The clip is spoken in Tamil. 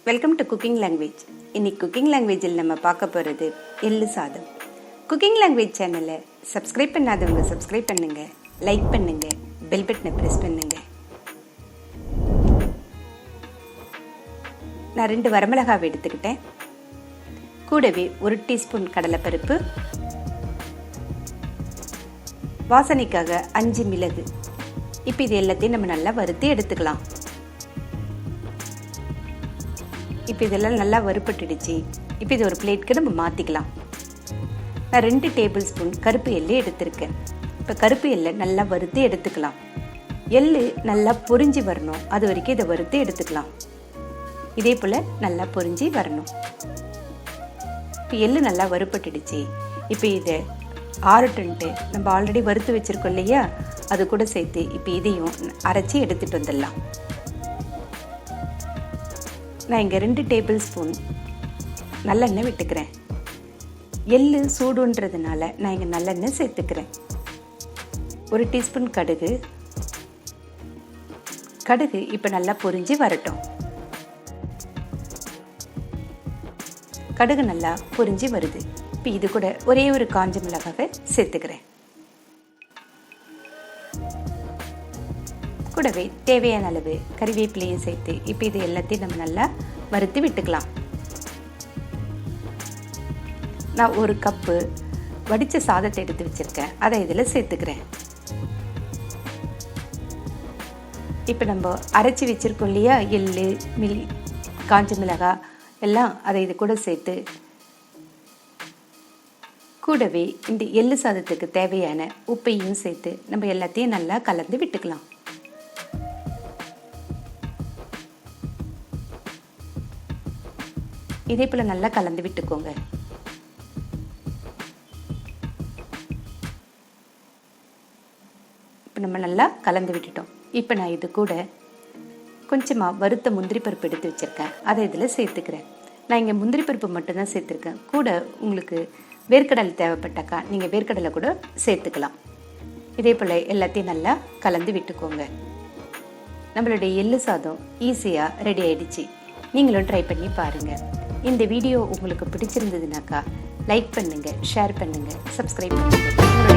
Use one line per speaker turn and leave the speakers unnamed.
Welcome to cooking language. இன்னைக்கு குக்கிங் லாங்குவேஜில் நம்ம பார்க்க போகிறது எள்ளு சாதம். குக்கிங் லாங்குவேஜ் சேனலை சப்ஸ்கிரைப் பண்ணாதவங்க சப்ஸ்கிரைப் பண்ணுங்க, லைக் பண்ணுங்க, பெல் பட்டனை ப்ரெஸ் பண்ணுங்க. நான் 2 வரமிளகாவை எடுத்துக்கிட்டேன். கூடவே 1 டீஸ்பூன் கடலைப்பருப்பு, வாசனைக்காக 5 மிளகு. இப்போ இது எல்லாத்தையும் நம்ம நல்லா வறுத்து எடுத்துக்கலாம். இப்போ இதெல்லாம் நல்லா வறுப்பட்டுடுச்சு. இப்போ இது ஒரு பிளேட்க்கு நம்ம மாற்றிக்கலாம். நான் 2 டேபிள் ஸ்பூன் கருப்பு எள்ளு எடுத்திருக்கேன். இப்போ கருப்பு எள்ளை நல்லா வறுத்து எடுத்துக்கலாம். எள்ளு நல்லா பொரிஞ்சு வரணும், அது வரைக்கும் இதை வறுத்து எடுத்துக்கலாம். இதே போல் நல்லா பொரிஞ்சு வரணும். இப்போ எள்ளு நல்லா வறுப்பட்டுடுச்சு. இப்போ இதை ஆறட்டுன்ட்டு நம்ம ஆல்ரெடி வறுத்து வச்சுருக்கோம் இல்லையா, அது கூட சேர்த்து இப்போ இதையும் அரைச்சி எடுத்துகிட்டு வந்துடலாம். நான் இங்கே 2 டேபிள் ஸ்பூன் நல்லெண்ணெய் விட்டுக்கிறேன். எள்ளு சூடுன்றதுனால நான் இங்கே நல்லெண்ணெய் சேர்த்துக்கிறேன். 1 டீஸ்பூன் கடுகு. கடுகு இப்போ நல்லா பொரிஞ்சு வரட்டும். கடுகு நல்லா பொரிஞ்சு வருது. இப்போ இது கூட ஒரே ஒரு காஞ்ச மிளகாவை சேர்த்துக்கிறேன். கூடவே தேவையான அளவு கறிவேப்பிலையும் சேர்த்து இப்போ இது எல்லாத்தையும் நம்ம நல்லா வறுத்து விட்டுக்கலாம். நான் 1 கப்பு வடித்த சாதத்தை எடுத்து வச்சுருக்கேன், அதை இதில் சேர்த்துக்கிறேன். இப்போ நம்ம அரைச்சி வச்சுருக்கோம் இல்லையா, எள்ளு காஞ்ச மிளகாய் எல்லாம், அதை இது கூட சேர்த்து கூடவே இந்த எள்ளு சாதத்துக்கு தேவையான உப்பையும் சேர்த்து நம்ம எல்லாத்தையும் நல்லா கலந்து விட்டுக்கலாம். இதே போல் நல்லா கலந்து விட்டுக்கோங்க. இப்போ நம்ம நல்லா கலந்து விட்டுட்டோம். இப்போ நான் இது கூட கொஞ்சமாக வறுத்த முந்திரி பருப்பு எடுத்து வச்சுருக்கேன், அதை இதில் சேர்த்துக்கிறேன். நான் இங்கே முந்திரி பருப்பு மட்டும்தான் சேர்த்துருக்கேன். கூட உங்களுக்கு வேர்க்கடலை தேவைப்பட்டாக்கா நீங்கள் வேர்க்கடலை கூட சேர்த்துக்கலாம். இதே போல் எல்லாத்தையும் நல்லா கலந்து விட்டுக்கோங்க. நம்மளுடைய எள்ளு சாதம் ஈஸியாக ரெடி ஆயிடுச்சு. நீங்களும் ட்ரை பண்ணி பாருங்கள். இந்த வீடியோ உங்களுக்கு பிடிச்சிருந்ததுனாக்கா லைக் பண்ணுங்கள், ஷேர் பண்ணுங்கள், சப்ஸ்கிரைப் பண்ணுங்கள்.